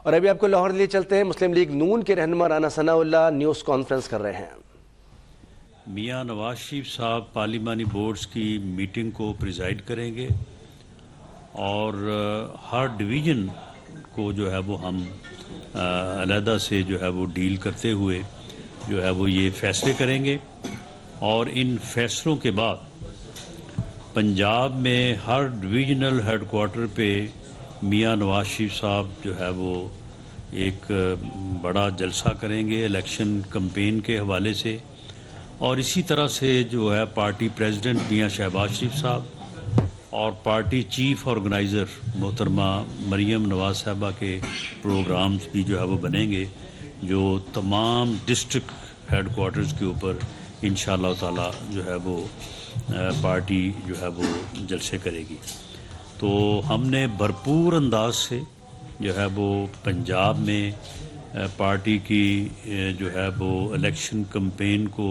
اور ابھی آپ کو لاہور لیے چلتے ہیں۔ مسلم لیگ نون کے رہنما رانا ثناء اللہ نیوز کانفرنس کر رہے ہیں۔ میاں نواز شریف صاحب پارلیمانی بورڈز کی میٹنگ کو پریزائڈ کریں گے اور ہر ڈویژن کو جو ہے وہ ہم علیحدہ سے جو ہے وہ ڈیل کرتے ہوئے جو ہے وہ یہ فیصلے کریں گے، اور ان فیصلوں کے بعد پنجاب میں ہر ڈویژنل ہیڈ کوارٹر پہ میاں نواز شریف صاحب جو ہے وہ ایک بڑا جلسہ کریں گے الیکشن کمپین کے حوالے سے، اور اسی طرح سے جو ہے پارٹی پریزیڈنٹ میاں شہباز شریف صاحب اور پارٹی چیف آرگنائزر محترمہ مریم نواز صاحبہ کے پروگرامز بھی جو ہے وہ بنیں گے، جو تمام ڈسٹرکٹ ہیڈ کوارٹرز کے اوپر انشاءاللہ تعالی جو ہے وہ پارٹی جو ہے وہ جلسے کرے گی۔ تو ہم نے بھرپور انداز سے جو ہے وہ پنجاب میں پارٹی کی جو ہے وہ الیکشن کمپین کو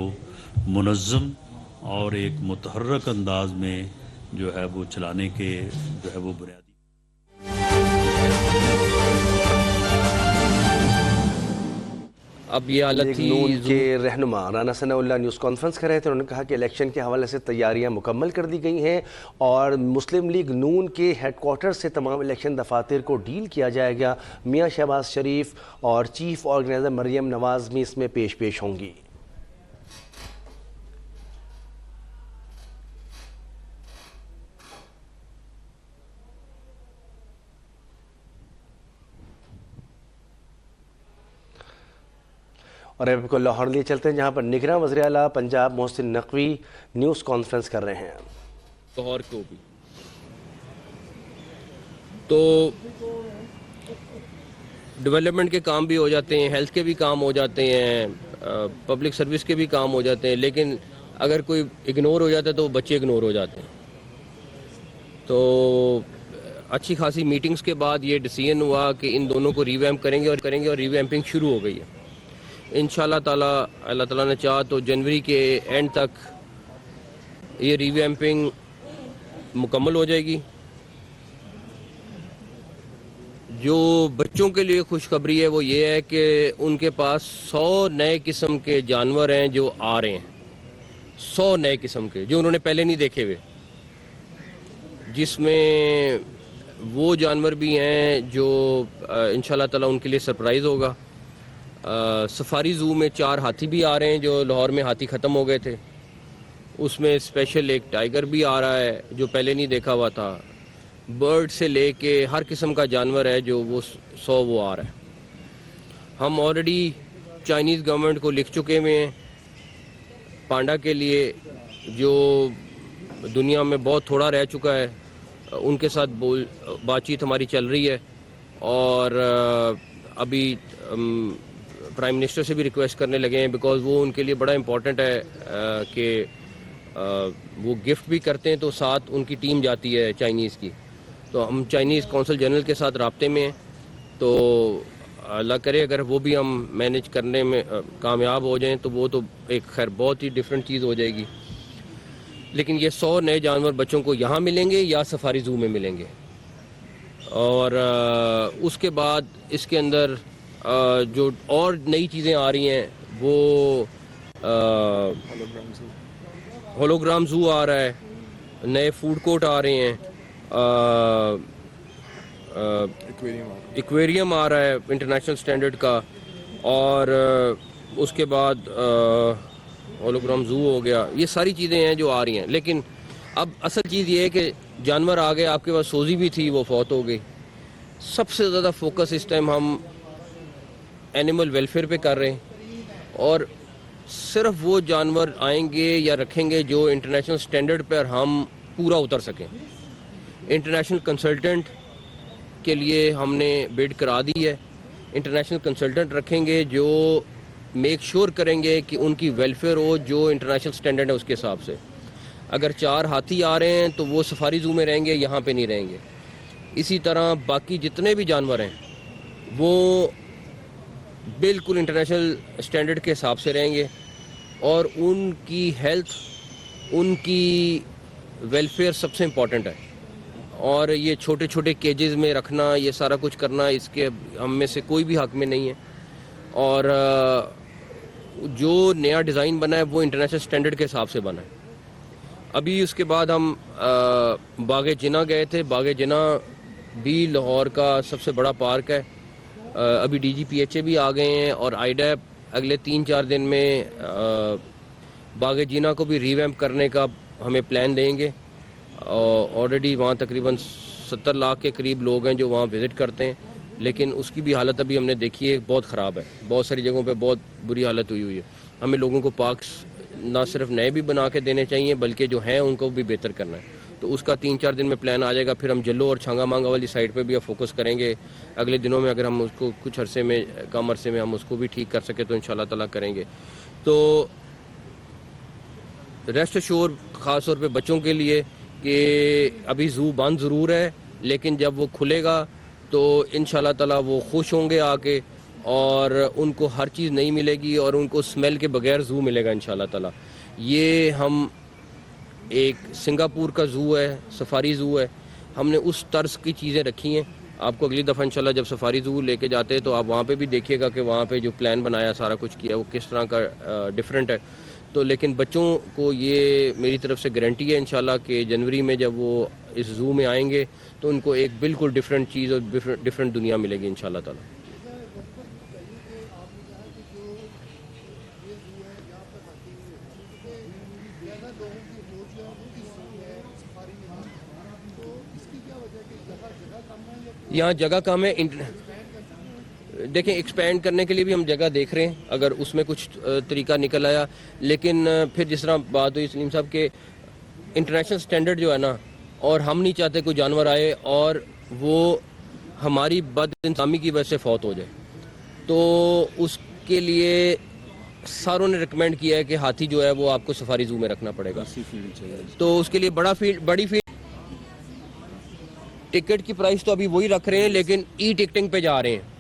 منظم اور ایک متحرک انداز میں جو ہے وہ چلانے کے جو ہے وہ بنیادی اب یہ حالت لیگ نون کے رہنما رانا ثناء اللہ نیوز کانفرنس کر رہے تھے۔ انہوں نے کہا کہ الیکشن کے حوالے سے تیاریاں مکمل کر دی گئی ہیں اور مسلم لیگ نون کے ہیڈ کوارٹر سے تمام الیکشن دفاتر کو ڈیل کیا جائے گا۔ میاں شہباز شریف اور چیف آرگنائزر مریم نواز بھی اس میں پیش ہوں گی۔ اور اب کو لاہور لیے چلتے ہیں، جہاں پر نگراں وزیر اعلیٰ پنجاب محسن نقوی نیوز کانفرنس کر رہے ہیں۔ لاہور کو بھی تو ڈیولپمنٹ کے کام بھی ہو جاتے ہیں، ہیلتھ کے بھی کام ہو جاتے ہیں، پبلک سروس کے بھی کام ہو جاتے ہیں، لیکن اگر کوئی اگنور ہو جاتا ہے تو بچے اگنور ہو جاتے ہیں۔ تو اچھی خاصی میٹنگز کے بعد یہ ڈیسیژن ہوا کہ ان دونوں کو ریویمپ کریں گے اور ریویمپنگ شروع ہو گئی ہے۔ انشاءاللہ تعالی اللہ تعالیٰ نے چاہا تو جنوری کے اینڈ تک یہ ریویمپنگ مکمل ہو جائے گی۔ جو بچوں کے لیے خوشخبری ہے وہ یہ ہے کہ ان کے پاس 100 نئے قسم کے جانور ہیں جو آ رہے ہیں، 100 نئے قسم کے جو انہوں نے پہلے نہیں دیکھے ہوئے، جس میں وہ جانور بھی ہیں جو انشاءاللہ تعالیٰ ان کے لیے سرپرائز ہوگا۔ سفاری زو میں 4 ہاتھی بھی آ رہے ہیں، جو لاہور میں ہاتھی ختم ہو گئے تھے، اس میں اسپیشل ایک ٹائیگر بھی آ رہا ہے جو پہلے نہیں دیکھا ہوا تھا۔ برڈ سے لے کے ہر قسم کا جانور ہے جو وہ 100 وہ آ رہا ہے۔ ہم آلریڈی چائنیز گورنمنٹ کو لکھ چکے ہوئے ہیں پانڈا کے لیے، جو دنیا میں بہت تھوڑا رہ چکا ہے، ان کے ساتھ بات چیت ہماری چل رہی ہے، اور ابھی پرائم منسٹر سے بھی ریکویسٹ کرنے لگے ہیں، بیکاز وہ ان کے لیے بڑا امپورٹنٹ ہے کہ وہ گفٹ بھی کرتے ہیں تو ساتھ ان کی ٹیم جاتی ہے چائنیز کی۔ تو ہم چائنیز کونسل جنرل کے ساتھ رابطے میں ہیں، تو اللہ کرے اگر وہ بھی ہم مینیج کرنے میں کامیاب ہو جائیں تو وہ تو ایک خیر بہت ہی ڈفرینٹ چیز ہو جائے گی۔ لیکن یہ 100 نئے جانور بچوں کو یہاں ملیں گے یا سفاری زو میں ملیں گے، اور اس کے بعد اس کے اندر جو اور نئی چیزیں آ رہی ہیں وہ ہولوگرام زو آ رہا ہے، نئے فوڈ کورٹ آ رہے ہیں، ایکویریم آ رہا ہے انٹرنیشنل سٹینڈرڈ کا، اور اس کے بعد ہولوگرام زو ہو گیا۔ یہ ساری چیزیں ہیں جو آ رہی ہیں، لیکن اب اصل چیز یہ ہے کہ جانور آ گئے، آپ کے پاس سوزی بھی تھی وہ فوت ہو گئی۔ سب سے زیادہ فوکس اس ٹائم ہم اینیمل ویلفیئر پہ کر رہے ہیں، اور صرف وہ جانور آئیں گے یا رکھیں گے جو انٹرنیشنل سٹینڈرڈ پر ہم پورا اتر سکیں۔ انٹرنیشنل کنسلٹنٹ کے لیے ہم نے بڈ کرا دی ہے، انٹرنیشنل کنسلٹنٹ رکھیں گے جو میک شور کریں گے کہ ان کی ویلفیئر ہو جو انٹرنیشنل سٹینڈرڈ ہے اس کے حساب سے۔ اگر 4 ہاتھی آ رہے ہیں تو وہ سفاری زو میں رہیں گے، یہاں پہ نہیں رہیں گے۔ اسی طرح باقی جتنے بھی جانور ہیں وہ بالکل انٹرنیشنل سٹینڈرڈ کے حساب سے رہیں گے، اور ان کی ہیلتھ، ان کی ویلفیئر سب سے امپورٹنٹ ہے، اور یہ چھوٹے چھوٹے کیجز میں رکھنا، یہ سارا کچھ کرنا، اس کے ہم میں سے کوئی بھی حق میں نہیں ہے. اور جو نیا ڈیزائن بنا ہے وہ انٹرنیشنل سٹینڈرڈ کے حساب سے بنا ہے. ابھی اس کے بعد ہم باغ جناح گئے تھے. باغ جناح بھی لاہور کا سب سے بڑا پارک ہے. ابھی D G P H A بھی آ گئے ہیں اور آئیڈیپ اگلے 3-4 دن میں باغ جناح کو بھی ریویمپ کرنے کا ہمیں پلان دیں گے. آلریڈی وہاں تقریباً 70 لاکھ کے قریب لوگ ہیں جو وہاں وزٹ کرتے ہیں، لیکن اس کی بھی حالت ابھی ہم نے دیکھی ہے بہت خراب ہے. بہت ساری جگہوں پہ بہت بری حالت ہوئی ہے. ہمیں لوگوں کو پارکس نہ صرف نئے بھی بنا کے دینے چاہیے بلکہ جو ہیں ان کو بھی بہتر کرنا ہے. تو اس کا 3-4 دن میں پلان آ جائے گا. پھر ہم جلو اور چھانگا مانگا والی سائڈ پہ بھی اب فوکس کریں گے اگلے دنوں میں. اگر ہم اس کو کچھ عرصے میں، کم عرصے میں ہم اس کو بھی ٹھیک کر سکیں تو انشاءاللہ تعالیٰ کریں گے. تو ریسٹ ایشور خاص طور پہ بچوں کے لیے کہ ابھی زو بند ضرور ہے، لیکن جب وہ کھلے گا تو انشاءاللہ تعالیٰ وہ خوش ہوں گے آ کے، اور ان کو ہر چیز نہیں ملے گی اور ان کو اسمیل کے بغیر زو ملے گا انشاءاللہ تعالیٰ. یہ ہم ایک سنگاپور کا زو ہے، سفاری زو ہے، ہم نے اس طرز کی چیزیں رکھی ہیں. آپ کو اگلی دفعہ انشاءاللہ جب سفاری زو لے کے جاتے ہیں تو آپ وہاں پہ بھی دیکھیے گا کہ وہاں پہ جو پلان بنایا، سارا کچھ کیا، وہ کس طرح کا ڈفرینٹ ہے. تو لیکن بچوں کو یہ میری طرف سے گارنٹی ہے انشاءاللہ کہ جنوری میں جب وہ اس زو میں آئیں گے تو ان کو ایک بالکل ڈفرینٹ چیز اور ڈفرینٹ دنیا ملے گی انشاءاللہ تعالیٰ. یہاں جگہ کم ہے. دیکھیں ایکسپینڈ کرنے کے لیے بھی ہم جگہ دیکھ رہے ہیں اگر اس میں کچھ طریقہ نکل آیا. لیکن پھر جس طرح بات ہوئی سلیم صاحب کے انٹرنیشنل سٹینڈرڈ جو ہے نا، اور ہم نہیں چاہتے کوئی جانور آئے اور وہ ہماری بد انتظامی کی وجہ سے فوت ہو جائے. تو اس کے لیے ساروں نے ریکمینڈ کیا ہے کہ ہاتھی جو ہے وہ آپ کو سفاری زو میں رکھنا پڑے گا. تو اس کے لیے بڑی فیلڈ. ٹکٹ کی پرائس تو ابھی وہی رکھ رہے ہیں لیکن ای ٹکٹنگ پہ جا رہے ہیں.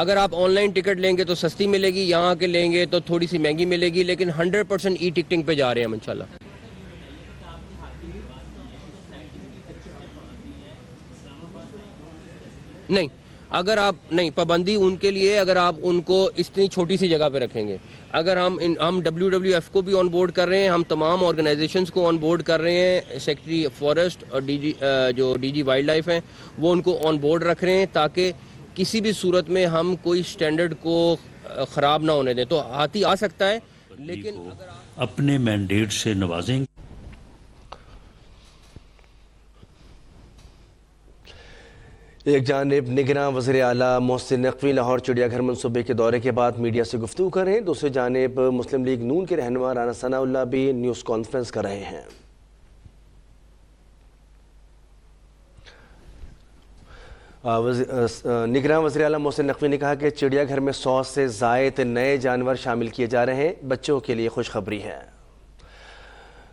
اگر آپ آن لائن ٹکٹ لیں گے تو سستی ملے گی، یہاں کے لیں گے تو تھوڑی سی مہنگی ملے گی، لیکن 100% ای ٹکٹنگ پہ جا رہے ہیں ہم انشاءاللہ. نہیں، اگر آپ نہیں، پابندی ان کے لیے اگر آپ ان کو اتنی چھوٹی سی جگہ پہ رکھیں گے. اگر ہم WWF کو بھی آن بورڈ کر رہے ہیں، ہم تمام آرگنائزیشنز کو آن بورڈ کر رہے ہیں، سیکٹری فارسٹ اور ڈی جی وائلڈ لائف ہیں وہ ان کو آن بورڈ رکھ رہے ہیں تاکہ کسی بھی صورت میں ہم کوئی سٹینڈرڈ کو خراب نہ ہونے دیں. تو ہاتھی آ سکتا ہے لیکن اپنے مینڈیٹ سے نوازیں گے. ایک جانب نگراں وزیر اعلیٰ محسن نقوی لاہور چڑیا گھر منصوبے کے دورے کے بعد میڈیا سے گفتگو کر رہے ہیں. دوسری جانب مسلم لیگ نون کے رہنما رانا ثناء اللہ بھی نیوز کانفرنس کر رہے ہیں. نگراں وزیر اعلیٰ محسن نقوی نے کہا کہ چڑیا گھر میں 100 سے زائد نئے جانور شامل کیے جا رہے ہیں، بچوں کے لیے خوشخبری ہے.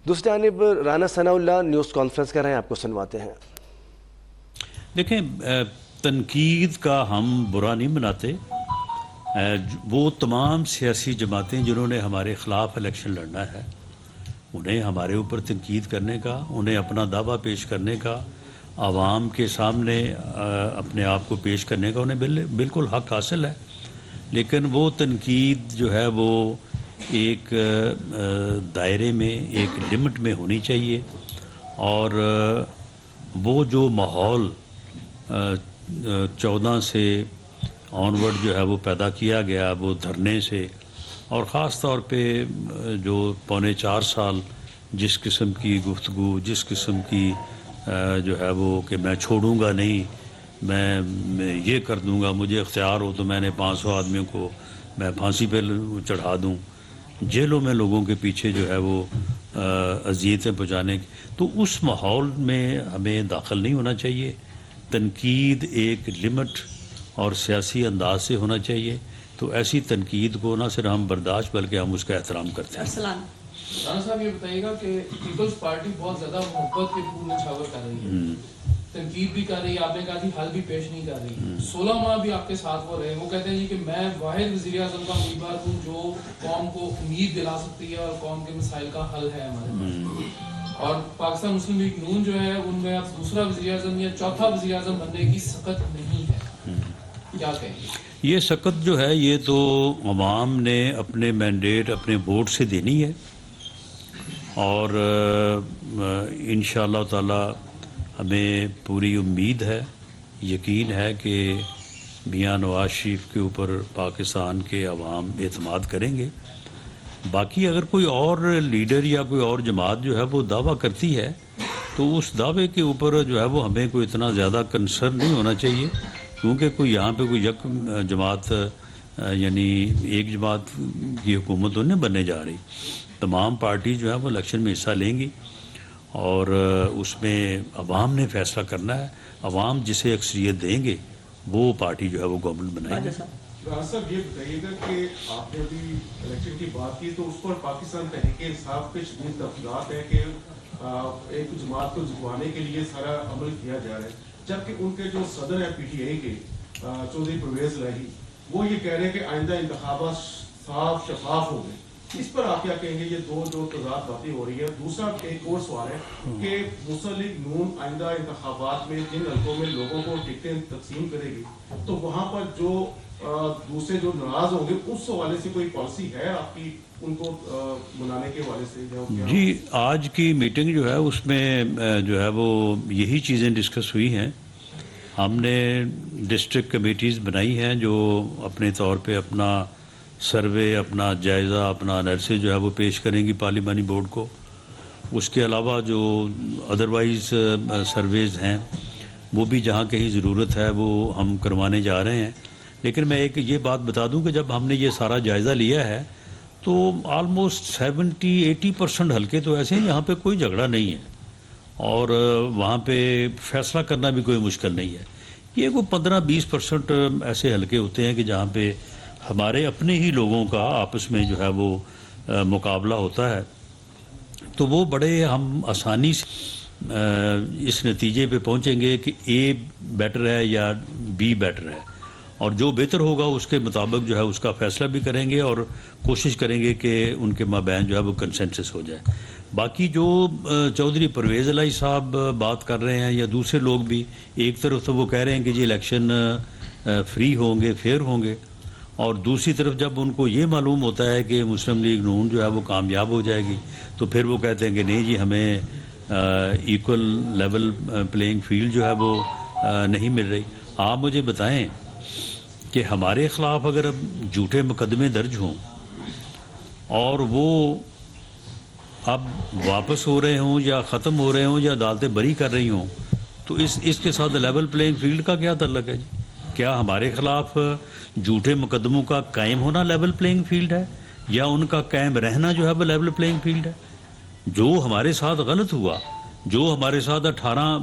دوسری جانب رانا ثناء اللہ نیوز کانفرنس کر رہے ہیں، آپ کو سنواتے ہیں. دیکھیں، تنقید کا ہم برا نہیں بناتے. وہ تمام سیاسی جماعتیں جنہوں نے ہمارے خلاف الیکشن لڑنا ہے انہیں ہمارے اوپر تنقید کرنے کا، انہیں اپنا دعویٰ پیش کرنے کا، عوام کے سامنے اپنے آپ کو پیش کرنے کا انہیں بالکل حق حاصل ہے. لیکن وہ تنقید جو ہے وہ ایک دائرے میں، ایک لمٹ میں ہونی چاہیے. اور وہ جو ماحول 14 سے آنورڈ جو ہے وہ پیدا کیا گیا، وہ دھرنے سے، اور خاص طور پہ جو 3.25 سال جس قسم کی گفتگو، جس قسم کی جو ہے وہ کہ میں چھوڑوں گا نہیں، میں یہ کر دوں گا، مجھے اختیار ہو تو میں نے 500 آدمیوں کو میں پھانسی پہ چڑھا دوں، جیلوں میں لوگوں کے پیچھے جو ہے وہ اذیتیں پہنچانے کی. تو اس ماحول میں ہمیں داخل نہیں ہونا چاہیے. تنقید ایک لمٹ اور سیاسی انداز سے ہونا چاہیے. تو ایسی تنقید کو نہ صرف ہم برداشت بلکہ ہم اس کا احترام کرتے ہیں. رانا صاحب یہ بتائیے گا کہ پیپلز پارٹی بہت زیادہ محبت کے پھول نچھاور کر رہی ہے، تنقید بھی کر رہی ہے، آپ نے کہا تھی حل بھی پیش نہیں کر رہی. 16 ماہ بھی آپ کے ساتھ وہ رہے. وہ کہتے ہیں کہ میں واحد وزیر اعظم کا امیدوار ہوں جو قوم کو امید دلا سکتی ہے اور قوم کے مسائل کا حل ہے ہمارے پاس. اور پاکستان مسلم لیگ نون جو ہے ان میں اب دوسرا وزیر اعظم یا چوتھا وزیر اعظم بننے کی سکت نہیں ہے، کیا کہیں گے؟ یہ سکت جو ہے یہ تو عوام نے اپنے مینڈیٹ اپنے ووٹ سے دینی ہے، اور انشاءاللہ تعالی ہمیں پوری امید ہے، یقین ہے کہ میاں نواز شریف کے اوپر پاکستان کے عوام اعتماد کریں گے۔ باقی اگر کوئی اور لیڈر یا کوئی اور جماعت جو ہے وہ دعویٰ کرتی ہے تو اس دعوے کے اوپر جو ہے وہ ہمیں کوئی اتنا زیادہ کنسرن نہیں ہونا چاہیے، کیونکہ کوئی یہاں پہ کوئی یک جماعت یعنی ایک جماعت کی حکومت انہیں بننے جا رہی۔ تمام پارٹی جو ہے وہ الیکشن میں حصہ لیں گی اور اس میں عوام نے فیصلہ کرنا ہے، عوام جسے اکثریت دیں گے وہ پارٹی جو ہے وہ گورنمنٹ بنائے گی۔ راز صاحب یہ بتائیے گا کہ آپ نے ابھی الیکشن کی بات کی تو اس پر پاکستان تحریک انصاف کے شدید تفصیلات ہیں کہ ایک جماعت کو جھکوانے کے لیے سارا عمل کیا جا رہا ہے، جبکہ ان کے جو صدر ہیں پی ٹی آئی کے چودھری پرویز الہی وہ یہ کہہ رہے ہیں کہ آئندہ انتخابات صاف شفاف ہوں گے، اس پر آپ کیا کہیں گے؟ یہ دو جو تضاد باتیں ہو رہی ہے۔ دوسرا ایک اور سوال ہے کہ مسلم لیگ نون آئندہ انتخابات میں جن حلقوں میں لوگوں کو ٹکٹیں تقسیم کرے گی تو وہاں پر جو دوسرے جو ناراض ہوں گے اس حوالے سے کوئی پالیسی ہے آپ کی ان کو منانے کے حوالے سے؟ جی آج کی میٹنگ جو ہے اس میں جو ہے وہ یہی چیزیں ڈسکس ہوئی ہیں۔ ہم نے ڈسٹرکٹ کمیٹیز بنائی ہیں جو اپنے طور پہ اپنا سروے، اپنا جائزہ، اپنا انالیسس جو ہے وہ پیش کریں گی پارلیمانی بورڈ کو۔ اس کے علاوہ جو ادروائز سرویز ہیں وہ بھی جہاں کہیں ضرورت ہے وہ ہم کروانے جا رہے ہیں۔ لیکن میں ایک یہ بات بتا دوں کہ جب ہم نے یہ سارا جائزہ لیا ہے تو آلموسٹ 70-80% حلقے تو ایسے ہیں جہاں پہ کوئی جھگڑا نہیں ہے اور وہاں پہ فیصلہ کرنا بھی کوئی مشکل نہیں ہے۔ یہ کوئی 15-20% ایسے حلقے ہوتے ہیں کہ جہاں پہ ہمارے اپنے ہی لوگوں کا آپس میں جو ہے وہ مقابلہ ہوتا ہے، تو وہ بڑے ہم آسانی سے اس نتیجے پہ پہنچیں گے کہ اے بیٹر ہے یا بی بیٹر ہے، اور جو بہتر ہوگا اس کے مطابق جو ہے اس کا فیصلہ بھی کریں گے اور کوشش کریں گے کہ ان کے مابین جو ہے وہ کنسنسس ہو جائے۔ باقی جو چودھری پرویز الہی صاحب بات کر رہے ہیں یا دوسرے لوگ بھی، ایک طرف تو وہ کہہ رہے ہیں کہ جی الیکشن فری ہوں گے، فیئر ہوں گے، اور دوسری طرف جب ان کو یہ معلوم ہوتا ہے کہ مسلم لیگ نون جو ہے وہ کامیاب ہو جائے گی تو پھر وہ کہتے ہیں کہ نہیں جی ہمیں ایکول لیول پلینگ فیلڈ جو ہے وہ نہیں مل رہی۔ آپ مجھے بتائیں کہ ہمارے خلاف اگر اب جھوٹے مقدمے درج ہوں اور وہ اب واپس ہو رہے ہوں یا ختم ہو رہے ہوں یا عدالتیں بری کر رہی ہوں تو اس کے ساتھ لیول پلینگ فیلڈ کا کیا تعلق ہے جی؟ کیا ہمارے خلاف جھوٹے مقدموں کا قائم ہونا لیول پلینگ فیلڈ ہے یا ان کا قائم رہنا جو ہے وہ لیول پلینگ فیلڈ ہے؟ جو ہمارے ساتھ غلط ہوا، جو ہمارے ساتھ 18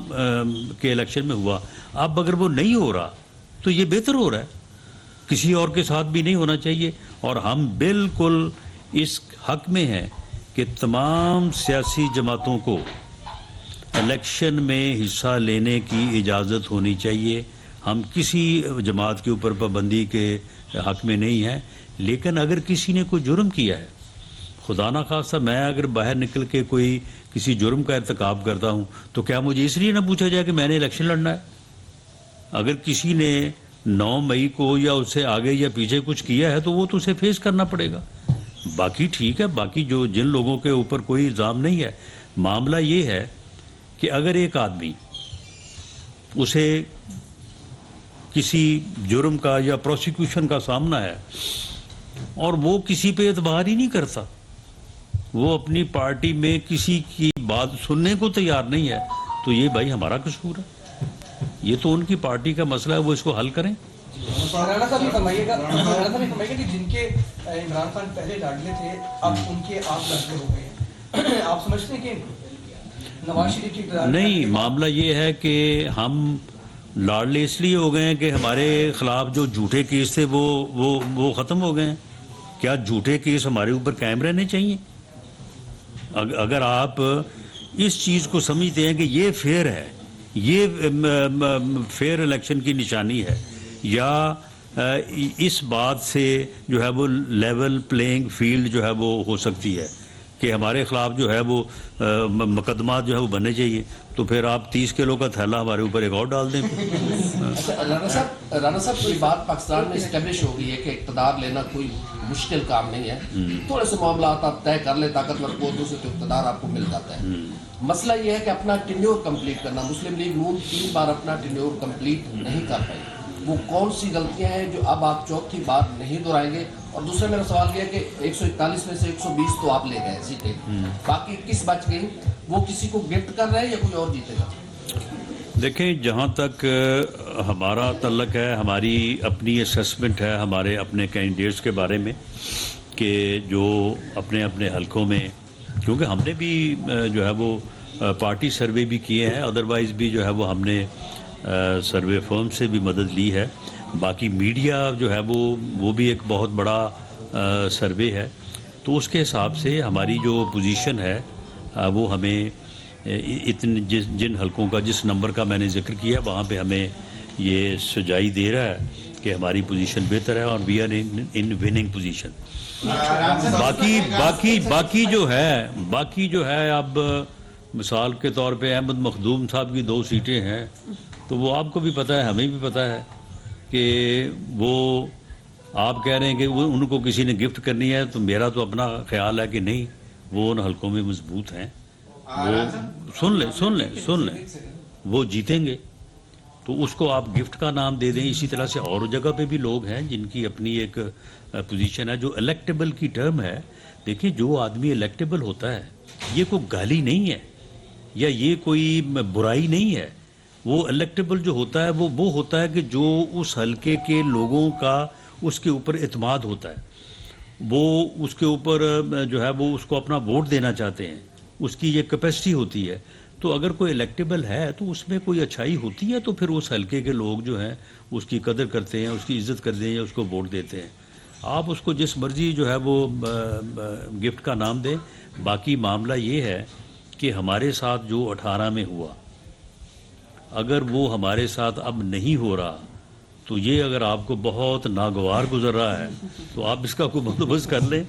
کے الیکشن میں ہوا، اب اگر وہ نہیں ہو رہا تو یہ بہتر ہو رہا ہے، کسی اور کے ساتھ بھی نہیں ہونا چاہیے۔ اور ہم بالکل اس حق میں ہیں کہ تمام سیاسی جماعتوں کو الیکشن میں حصہ لینے کی اجازت ہونی چاہیے۔ ہم کسی جماعت کے اوپر پابندی کے حق میں نہیں ہیں، لیکن اگر کسی نے کوئی جرم کیا ہے، خدا نہ خواستہ میں اگر باہر نکل کے کوئی کسی جرم کا ارتکاب کرتا ہوں تو کیا مجھے اس لیے نہ پوچھا جائے کہ میں نے الیکشن لڑنا ہے؟ اگر کسی نے 9 مئی کو یا اس سے آگے یا پیچھے کچھ کیا ہے تو وہ تو اسے فیس کرنا پڑے گا۔ باقی ٹھیک ہے، باقی جو جن لوگوں کے اوپر کوئی الزام نہیں ہے، معاملہ یہ ہے کہ اگر ایک آدمی اسے کسی جرم کا یا پروسیکیوشن کا سامنا ہے اور وہ کسی پہ اعتبار ہی نہیں کرتا، وہ اپنی پارٹی میں کسی کی بات سننے کو تیار نہیں ہے، تو یہ بھائی ہمارا قصور ہے؟ یہ تو ان کی پارٹی کا مسئلہ ہے، وہ اس کو حل کریں۔ رانا صاحب یہ فرمائیے گا کہ جن کے عمران خان پہلے لاڈلے تھے اب ان کے آپ لاڈلے ہو گئے ہیں، آپ سمجھتے ہیں کہ نواز شریف کی نہیں، معاملہ یہ ہے کہ ہم لاڈلے اس لیے ہو گئے ہیں کہ ہمارے خلاف جو جھوٹے کیس تھے وہ ختم ہو گئے ہیں۔ کیا جھوٹے کیس ہمارے اوپر قائم رہنے چاہیے؟ اگر آپ اس چیز کو سمجھتے ہیں کہ یہ فیئر ہے، یہ فیئر الیکشن کی نشانی ہے، یا اس بات سے جو ہے وہ لیول پلینگ فیلڈ جو ہے وہ ہو سکتی ہے کہ ہمارے خلاف جو ہے وہ مقدمات جو ہے وہ بننے چاہیے، تو پھر آپ 30 کلو کا تھیلا ہمارے اوپر ایک اور ڈال دیں۔ اچھا رانا صاحب یہ بات پاکستان میں اسٹیبلش ہو گئی ہے کہ اقتدار لینا کوئی مشکل کام نہیں ہے، تھوڑے سے معاملات آپ طے کر لیں طاقتور قوتوں سے تو اقتدار آپ کو مل جاتا ہے۔ مسئلہ یہ ہے کہ اپنا ٹینیور کمپلیٹ کرنا، مسلم لیگ نون 3 بار اپنا ٹینیور کمپلیٹ نہیں کر پائی، وہ کون سی غلطیاں ہیں جو اب آپ چوتھی بار نہیں دہرائیں گے؟ اور دوسرا میرا سوال یہ ہے کہ 141 میں سے 120 تو آپ لے گئے سیٹیں، باقی کس بچ گئی؟ وہ کسی کو گفٹ کر رہے ہیں یا کوئی اور جیتے گا؟ دیکھیں، جہاں تک ہمارا تعلق ہے، ہماری اپنی اسیسمنٹ ہے ہمارے اپنے کینڈیڈیٹس کے بارے میں کہ جو اپنے اپنے حلقوں میں، کیونکہ ہم نے بھی جو ہے وہ پارٹی سروے بھی کیے ہیں، ادروائز بھی جو ہے وہ ہم نے سروے فرم سے بھی مدد لی ہے، باقی میڈیا جو ہے وہ بھی ایک بہت بڑا سروے ہے، تو اس کے حساب سے ہماری جو پوزیشن ہے وہ ہمیں جن حلقوں کا جس نمبر کا میں نے ذکر کیا وہاں پہ ہمیں یہ سجائی دے رہا ہے کہ ہماری پوزیشن بہتر ہے اور we are in winning position. باقی جو ہے اب مثال کے طور پہ احمد مخدوم صاحب کی 2 سیٹیں ہیں، تو وہ آپ کو بھی پتہ ہے، ہمیں بھی پتہ ہے کہ وہ آپ کہہ رہے ہیں کہ وہ ان کو کسی نے گفٹ کرنی ہے، تو میرا تو اپنا خیال ہے کہ نہیں، وہ ان حلقوں میں مضبوط ہیں، وہ سن لیں وہ جیتیں گے، تو اس کو آپ گفٹ کا نام دے دیں۔ اسی طرح سے اور جگہ پہ بھی لوگ ہیں جن کی اپنی ایک پوزیشن ہے۔ جو الیکٹیبل کی ٹرم ہے، دیکھیں جو آدمی الیکٹیبل ہوتا ہے یہ کوئی گالی نہیں ہے یا یہ کوئی برائی نہیں ہے، وہ الیکٹیبل جو ہوتا ہے وہ ہوتا ہے کہ جو اس حلقے کے لوگوں کا اس کے اوپر اعتماد ہوتا ہے، وہ اس کے اوپر جو ہے وہ اس کو اپنا ووٹ دینا چاہتے ہیں، اس کی یہ کیپیسٹی ہوتی ہے۔ تو اگر کوئی الیکٹیبل ہے تو اس میں کوئی اچھائی ہوتی ہے، تو پھر اس حلقے کے لوگ جو ہیں اس کی قدر کرتے ہیں، اس کی عزت کرتے ہیں یا اس کو ووٹ دیتے ہیں۔ آپ اس کو جس مرضی جو ہے وہ گفٹ کا نام دیں۔ باقی معاملہ یہ ہے کہ ہمارے ساتھ جو 18 میں ہوا، اگر وہ ہمارے ساتھ اب نہیں ہو رہا، تو یہ اگر آپ کو بہت ناگوار گزر رہا ہے تو آپ اس کا کوئی بندوبست کر لیں۔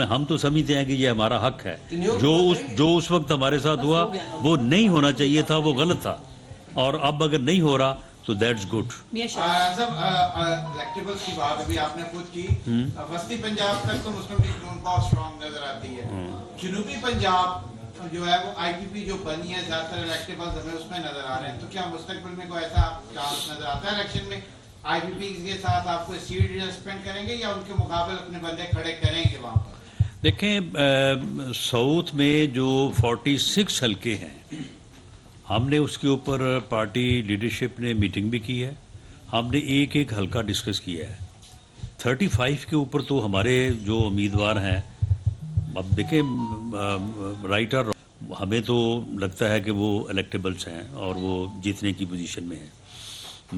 ہم تو سمجھتے ہیں کہ یہ ہمارا حق ہے، جو اس وقت ہمارے ساتھ ہوا وہ نہیں ہونا چاہیے تھا، وہ غلط تھا، اور اب اگر نہیں ہو رہا تو دیٹس گڈ۔ الیکٹیبلز کی بات ابھی آپ نے خود کی، وسطی پنجاب تک تو مسلم لیگ نون بہت اسٹرانگ نظر آتی ہے، جنوبی پنجاب جو ہے وہ آئی پی پی جو بنی ہے، زیادہ تر الیکٹیبلز ہمیں اس میں نظر آ رہے ہیں، تو کیا مستقبل میں کوئی ایسا چانس نظر آتا ہے الیکشن میں آئی پی پی کے ساتھ آپ کو سیٹ ایڈجسٹمنٹ کریں گے یا ان کے مقابل اپنے بندے کھڑے کریں گے وہاں پر؟ دیکھیں، ساؤتھ میں جو 46 حلقے ہیں، ہم نے اس کے اوپر پارٹی لیڈرشپ نے میٹنگ بھی کی ہے، ہم نے ایک حلقہ ڈسکس کیا ہے۔ 35 کے اوپر تو ہمارے جو امیدوار ہیں، اب دیکھیں رائٹ اور ہمیں تو لگتا ہے کہ وہ الیکٹیبلس ہیں اور وہ جیتنے کی پوزیشن میں ہیں۔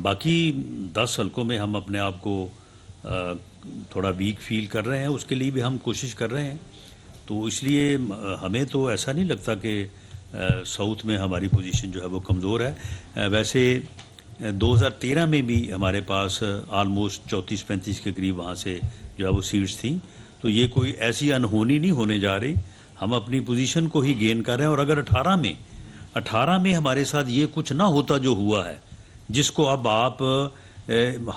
باقی 10 حلقوں میں ہم اپنے آپ کو تھوڑا ویک فیل کر رہے ہیں، اس کے لیے بھی ہم کوشش کر رہے ہیں، تو اس لیے ہمیں تو ایسا نہیں لگتا کہ ساؤتھ میں ہماری پوزیشن جو ہے وہ کمزور ہے۔ ویسے 2013 میں بھی ہمارے پاس آلموسٹ 34-35 کے قریب وہاں سے جو ہے وہ سیٹس تھیں، تو یہ کوئی ایسی انہونی نہیں ہونے جا رہی، ہم اپنی پوزیشن کو ہی گین کر رہے ہیں۔ اور اگر 18 میں ہمارے ساتھ یہ کچھ نہ ہوتا جو ہوا ہے، جس کو اب آپ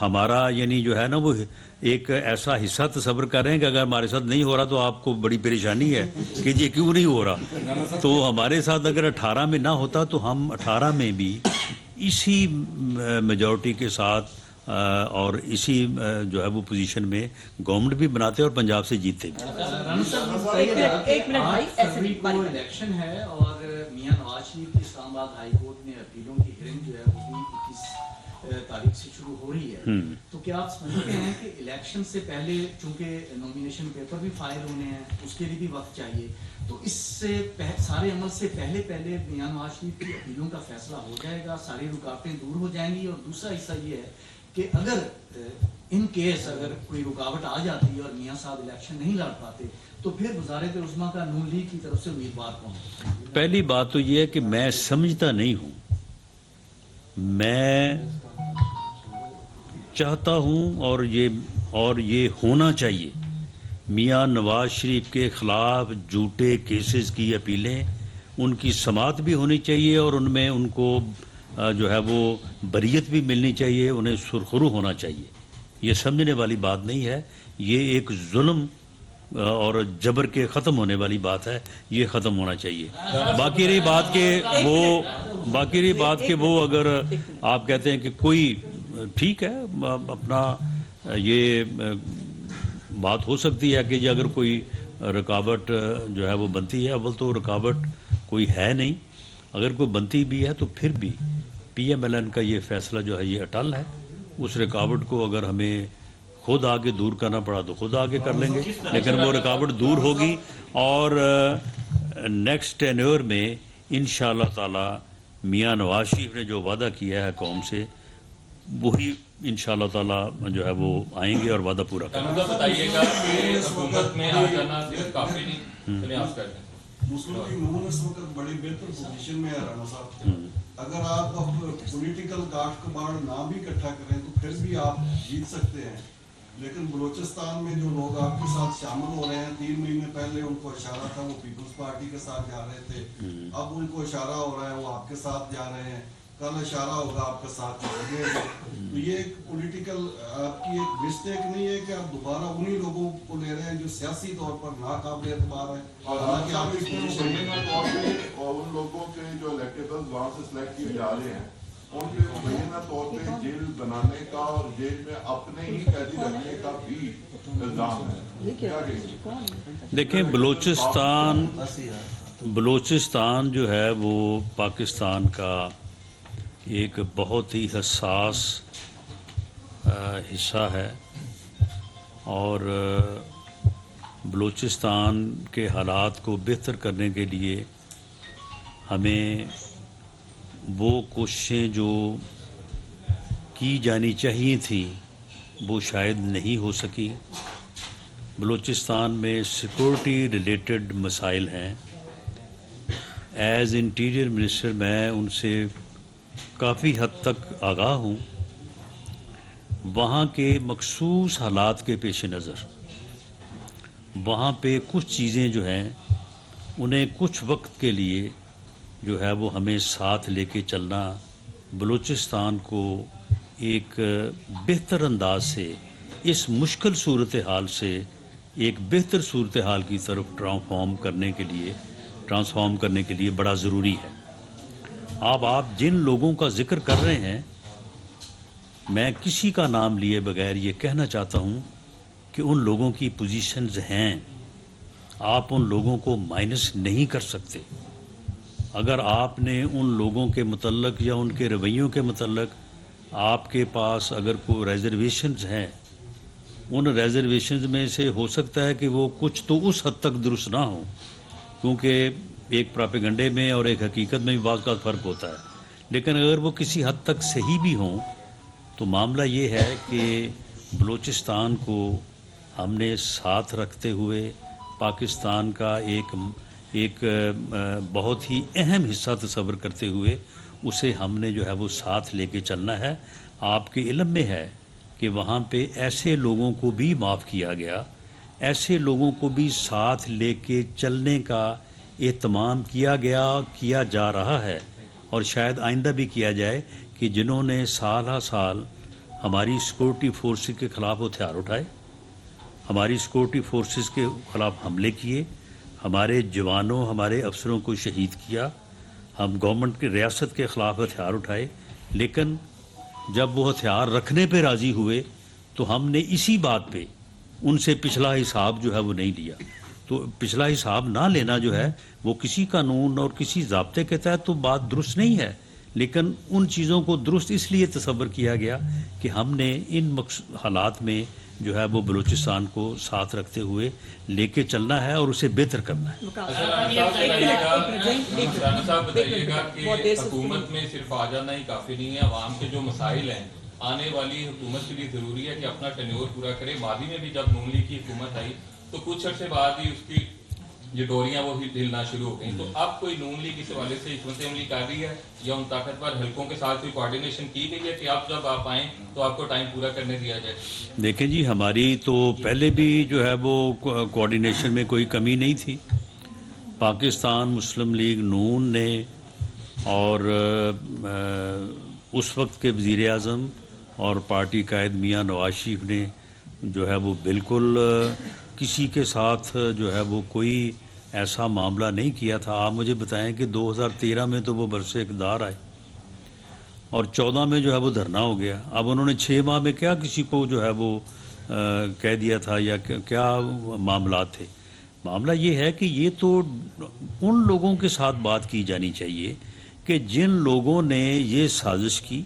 ہمارا یعنی جو ہے نا وہ ایک ایسا حصہ تصور کر رہے ہیں کہ اگر ہمارے ساتھ نہیں ہو رہا تو آپ کو بڑی پریشانی ہے کہ یہ کیوں نہیں ہو رہا، تو ہمارے ساتھ اگر 18 میں نہ ہوتا تو ہم 18 میں بھی اسی میجورٹی کے ساتھ اور اسی جو ہے وہ پوزیشن میں گورنمنٹ بھی بناتے اور پنجاب سے جیتتے بھی۔ الیکشن ہے اور میاں نواز شریف کی اسلام آباد ہائی کورٹ میں اپیلوں کی ہیئرنگ جو ہے وہ بھی 21 تاریخ سے شروع ہو رہی ہے، تو کیا آپ سمجھتے ہیں کہ الیکشن سے پہلے، چونکہ نامینیشن پیپر بھی فائل ہونے ہیں، اس کے لیے بھی وقت چاہیے، تو اس سے سارے عمل سے پہلے میاں نواز شریف کی اپیلوں کا فیصلہ ہو جائے گا، ساری رکاوٹیں دور ہو جائیں گی؟ اور دوسرا حصہ یہ ہے کہ اگر ان کیس اگر کوئی رکاوٹ آ جاتی ہے اور میاں صاحب الیکشن نہیں لڑ پاتے تو پھر وزارت عظمیٰ کا نون لیگ کی طرف سے امیدوار کون؟ پہلی بات تو یہ ہے کہ میں سمجھتا نہیں ہوں، میں چاہتا ہوں اور یہ ہونا چاہیے میاں نواز شریف کے خلاف جھوٹے کیسز کی اپیلیں ان کی سماعت بھی ہونی چاہیے اور ان میں ان کو جو ہے وہ بریت بھی ملنی چاہیے, انہیں سرخرو ہونا چاہیے. یہ سمجھنے والی بات نہیں ہے, یہ ایک ظلم اور جبر کے ختم ہونے والی بات ہے, یہ ختم ہونا چاہیے. باقی رہی بات کہ وہ اگر آپ کہتے ہیں کہ کوئی ٹھیک ہے اپنا یہ بات ہو سکتی ہے کہ یہ اگر کوئی رکاوٹ جو ہے وہ بنتی ہے, اول تو رکاوٹ کوئی ہے نہیں, اگر کوئی بنتی بھی ہے تو پھر بھی پی ایم ایل این کا یہ فیصلہ جو ہے یہ اٹل ہے. اس رکاوٹ کو اگر ہمیں خود آگے دور کرنا پڑا تو خود آگے کر لیں گے, لیکن وہ رکاوٹ دور ہوگی اور نیکسٹ ٹینیور میں انشاءاللہ تعالی میاں نواز شریف نے جو وعدہ کیا ہے قوم سے وہی انشاءاللہ تعالی جو ہے وہ آئیں گے اور وعدہ پورا کریں گے. بتائیے گا کہ حکومت میں آ جانا صرف کافی نہیں, چلیں آپ کر دیں. مسلم لیگ نون اس وقت بڑی بہتر پوزیشن میں ہے رانا صاحب. اگر آپ پولیٹیکل کاٹ کباڑ نہ بھی اکٹھا کریں تو پھر بھی آپ جیت سکتے ہیں, لیکن بلوچستان میں جو لوگ آپ کے ساتھ شامل ہو رہے ہیں 3 مہینے پہلے ان کو اشارہ تھا وہ پیپلز پارٹی کے ساتھ جا رہے تھے, اب ان کو اشارہ ہو رہا ہے وہ آپ کے ساتھ جا رہے ہیں, کل اشارہ ہوگا آپ کے ساتھ لگے گا. تو یہ ایک پولیٹیکل آپ کی ایک مسٹیک نہیں ہے کہ آپ دوبارہ انہی لوگوں کو لے رہے ہیں جو سیاسی طور پر ناقابل اعتبار ہیں, حالانکہ آپ اس اور ان لوگوں کے جو الیکٹیبل وہاں سے سلیکٹ کیے جا رہے ہیں ان کے مبینہ طور پہ جیل بنانے کا اور جیل میں اپنے ہی قیدی رکھنے کا بھی الزام ہے. دیکھیں بلوچستان جو ہے وہ پاکستان کا ایک بہت ہی حساس حصہ ہے اور بلوچستان کے حالات کو بہتر کرنے کے لیے ہمیں وہ کوششیں جو کی جانی چاہیے تھیں وہ شاید نہیں ہو سکی. بلوچستان میں سیکورٹی ریلیٹڈ مسائل ہیں. ایز انٹیریئر منسٹر میں ان سے کافی حد تک آگاہ ہوں. وہاں کے مخصوص حالات کے پیش نظر وہاں پہ کچھ چیزیں جو ہیں انہیں کچھ وقت کے لیے جو ہے وہ ہمیں ساتھ لے کے چلنا بلوچستان کو ایک بہتر انداز سے اس مشکل صورتحال سے ایک بہتر صورتحال کی طرف ٹرانسفارم کرنے کے لیے بڑا ضروری ہے. آپ جن لوگوں کا ذکر کر رہے ہیں میں کسی کا نام لیے بغیر یہ کہنا چاہتا ہوں کہ ان لوگوں کی پوزیشنز ہیں, آپ ان لوگوں کو مائنس نہیں کر سکتے. اگر آپ نے ان لوگوں کے متعلق یا ان کے رویوں کے متعلق آپ کے پاس اگر کوئی ریزرویشنز ہیں, ان ریزرویشنز میں سے ہو سکتا ہے کہ وہ کچھ تو اس حد تک درست نہ ہوں, کیونکہ ایک پراپیگنڈے میں اور ایک حقیقت میں بھی بعض کا فرق ہوتا ہے, لیکن اگر وہ کسی حد تک صحیح بھی ہوں تو معاملہ یہ ہے کہ بلوچستان کو ہم نے ساتھ رکھتے ہوئے پاکستان کا ایک بہت ہی اہم حصہ تصور کرتے ہوئے اسے ہم نے جو ہے وہ ساتھ لے کے چلنا ہے. آپ کے علم میں ہے کہ وہاں پہ ایسے لوگوں کو بھی معاف کیا گیا, ایسے لوگوں کو بھی ساتھ لے کے چلنے کا اہتمام کیا جا رہا ہے اور شاید آئندہ بھی کیا جائے, کہ جنہوں نے سال ہر سال ہماری سیکورٹی فورسز کے خلاف ہتھیار اٹھائے, ہماری سیکورٹی فورسز کے خلاف حملے کیے, ہمارے جوانوں ہمارے افسروں کو شہید کیا, ہم گورنمنٹ کی ریاست کے خلاف ہتھیار اٹھائے, لیکن جب وہ ہتھیار رکھنے پہ راضی ہوئے تو ہم نے اسی بات پہ ان سے پچھلا حساب جو ہے وہ نہیں لیا. تو پچھلا حساب نہ لینا جو ہے وہ کسی قانون اور کسی ضابطے کے تحت تو بات درست نہیں ہے, لیکن ان چیزوں کو درست اس لیے تصور کیا گیا کہ ہم نے ان حالات میں جو ہے وہ بلوچستان کو ساتھ رکھتے ہوئے لے کے چلنا ہے اور اسے بہتر کرنا ہے. رانا صاحب بتائیے گا کہ حکومت میں صرف آ جانا ہی کافی نہیں ہے, عوام کے جو مسائل ہیں آنے والی حکومت کے لیے ضروری ہے کہ اپنا ٹینیور پورا کرے. ماضی میں بھی جب نون لیگ کی حکومت آئی تو کچھ عرصے بعد ہی اس کی جو ڈوریاں وہ ہلنا شروع ہو گئی. تو اب کوئی نون لیگ اس حوالے سے حکمت عملی کر رہی ہے یا ان طاقتور حلقوں کے ساتھ کوئی کوارڈینیشن کی گئی ہے کہ آپ جب آپ آئیں تو آپ کو ٹائم پورا کرنے دیا جائے؟ دیکھیں جی، ہماری تو پہلے بھی جو ہے وہ کوارڈینیشن میں کوئی کمی نہیں تھی. پاکستان مسلم لیگ نون نے اور اس وقت کے وزیر اعظم اور پارٹی قائد میاں نواز شریف نے جو ہے وہ بالکل کسی کے ساتھ جو ہے وہ کوئی ایسا معاملہ نہیں کیا تھا. آپ مجھے بتائیں کہ 2013 میں تو وہ برسے اقتدار آئے اور 14 میں جو ہے وہ دھرنا ہو گیا. اب انہوں نے 6 ماہ میں کیا کسی کو جو ہے وہ کہہ دیا تھا یا کیا معاملات تھے؟ معاملہ یہ ہے کہ یہ تو ان لوگوں کے ساتھ بات کی جانی چاہیے کہ جن لوگوں نے یہ سازش کی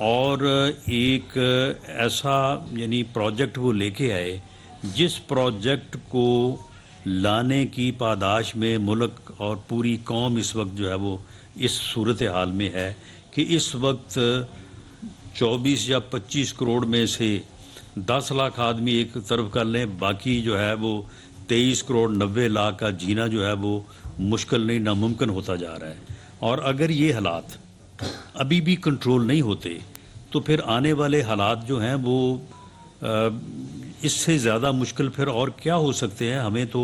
اور ایک ایسا یعنی پروجیکٹ وہ لے کے آئے جس پروجیکٹ کو لانے کی پاداش میں ملک اور پوری قوم اس وقت جو ہے وہ اس صورتحال میں ہے کہ اس وقت 24 یا 25 کروڑ میں سے 10 لاکھ آدمی ایک طرف کر لیں، باقی جو ہے وہ 23 کروڑ 90 لاکھ کا جینا جو ہے وہ مشکل نہیں ناممکن ہوتا جا رہا ہے. اور اگر یہ حالات ابھی بھی کنٹرول نہیں ہوتے تو پھر آنے والے حالات جو ہیں وہ اس سے زیادہ مشکل پھر اور کیا ہو سکتے ہیں. ہمیں تو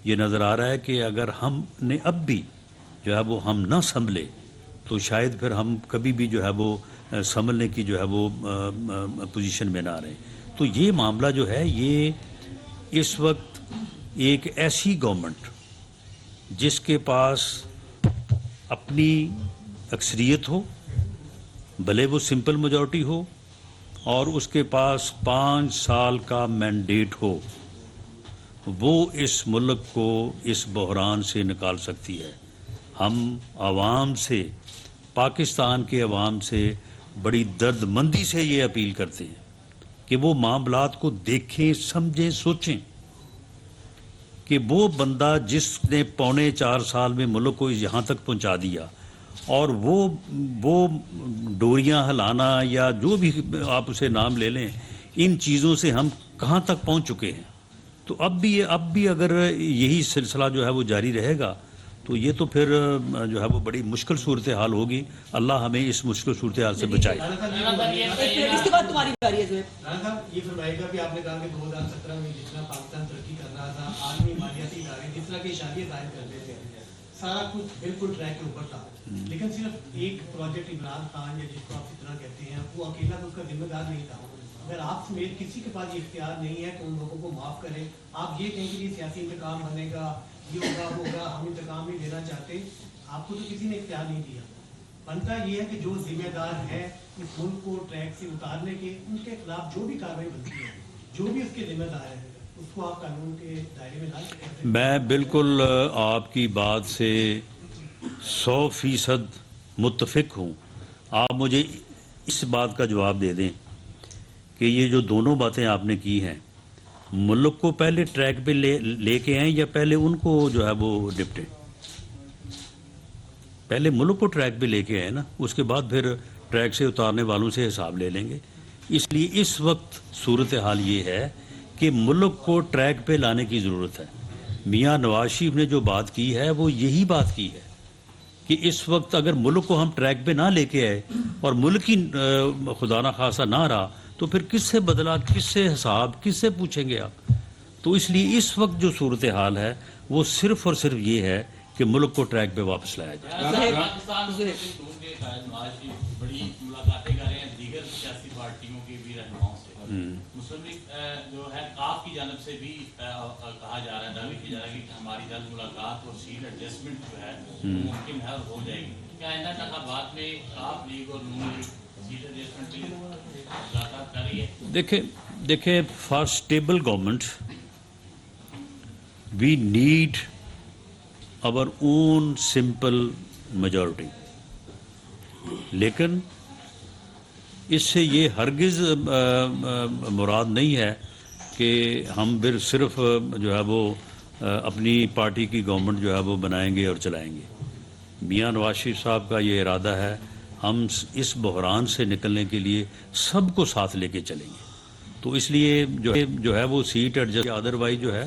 یہ نظر آ رہا ہے کہ اگر ہم نے اب بھی جو ہے وہ ہم نہ سنبھلے تو شاید پھر ہم کبھی بھی جو ہے وہ سنبھلنے کی جو ہے وہ پوزیشن میں نہ رہیں. تو یہ معاملہ جو ہے یہ اس وقت ایک ایسی گورنمنٹ جس کے پاس اپنی اکثریت ہو، بھلے وہ سمپل میجورٹی ہو، اور اس کے پاس 5 سال کا مینڈیٹ ہو، وہ اس ملک کو اس بحران سے نکال سکتی ہے. ہم عوام سے، پاکستان کے عوام سے بڑی درد مندی سے یہ اپیل کرتے ہیں کہ وہ معاملات کو دیکھیں، سمجھیں، سوچیں کہ وہ بندہ جس نے 4.25 سال میں ملک کو یہاں تک پہنچا دیا اور وہ ڈوریاں ہلانا یا جو بھی آپ اسے نام لے لیں، ان چیزوں سے ہم کہاں تک پہنچ چکے ہیں. تو اب بھی اگر یہی سلسلہ جو ہے وہ جاری رہے گا تو یہ تو پھر جو ہے وہ بڑی مشکل صورتحال ہوگی. اللہ ہمیں اس مشکل صورتحال سے بچائے. اس کے بعد تمہاری باری ہے. رانا صاحب یہ فرمائے گا کہ آپ نے کہا کہ 2017 میں جتنا پاکستان ترقی کر رہا تھا، عالمی مالیاتی ادارے جس طرح کی اشاریہ ظاہر کرتے تھے، سارا کچھ بالکل ٹریک کے اوپر تھا، لیکن صرف ایک پروجیکٹ عمران خان یا جس کو آپ اتنا کہتے ہیں وہ اکیلا تو اس کا ذمہ دار نہیں تھا. اگر آپ سمیت کسی کے پاس یہ اختیار نہیں ہے کہ ان لوگوں کو معاف کریں، آپ یہ کہیں کہ یہ سیاسی انتقام بنے گا، یہ ہوگا وہ ہوگا، ہم انتقام نہیں لینا چاہتے، آپ کو تو کسی نے اختیار نہیں دیا. بنتا یہ ہے کہ جو ذمہ دار ہے اس ملک کو ٹریک سے اتارنے کے، ان کے خلاف جو بھی کارروائی بنتی ہے، جو بھی اس کے ذمہ دار ہے، اس کو آپ قانون کے دائرے میں لا سکتے ہیں. میں بالکل آپ کی بات سے 100% متفق ہوں. آپ مجھے اس بات کا جواب دے دیں کہ یہ جو دونوں باتیں آپ نے کی ہیں، ملک کو پہلے ٹریک پہ لے کے آئیں یا پہلے ان کو جو ہے وہ نپٹیں؟ پہلے ملک کو ٹریک پہ لے کے آئے نا، اس کے بعد پھر ٹریک سے اتارنے والوں سے حساب لے لیں گے. اس لیے اس وقت صورتحال یہ ہے کہ ملک کو ٹریک پہ لانے کی ضرورت ہے. میاں نواز شریف نے جو بات کی ہے وہ یہی بات کی ہے کہ اس وقت اگر ملک کو ہم ٹریک پہ نہ لے کے آئے اور ملک ہی خدا نہ خواستہ نہ رہا تو پھر کس سے بدلا، کس سے حساب، کس سے پوچھیں گے آپ؟ تو اس لیے اس وقت جو صورتحال ہے وہ صرف اور صرف یہ ہے کہ ملک کو ٹریک پہ واپس لایا جائے. بڑی ملاقاتیں کر رہے ہیں دیگر سیاسی پارٹیوں کے بھی رہنماؤں سے. مسلم لیگ جو ہے آپ کی جانب سے بھی کہا جا رہا ہے، دعویٰ کیا جا رہا ہے کہ ہماری جلد ملاقات اور سیٹ ایڈجسٹمنٹ جو ہے ممکن ہے اور ہو جائے گی. کیا آئندہ انتخابات میں آپ لیگ اور نون لیگ سیٹ ایڈجسٹمنٹ کے لیے ملاقات کر رہی ہے؟ دیکھیں for stable government we need our own simple majority. لیکن اس سے یہ ہرگز مراد نہیں ہے کہ ہم پھر صرف جو ہے وہ اپنی پارٹی کی گورنمنٹ جو ہے وہ بنائیں گے اور چلائیں گے. میاں نواز شریف صاحب کا یہ ارادہ ہے ہم اس بحران سے نکلنے کے لیے سب کو ساتھ لے کے چلیں گے. تو اس لیے جو ہے وہ سیٹ ایڈجسٹ ادروائز جو ہے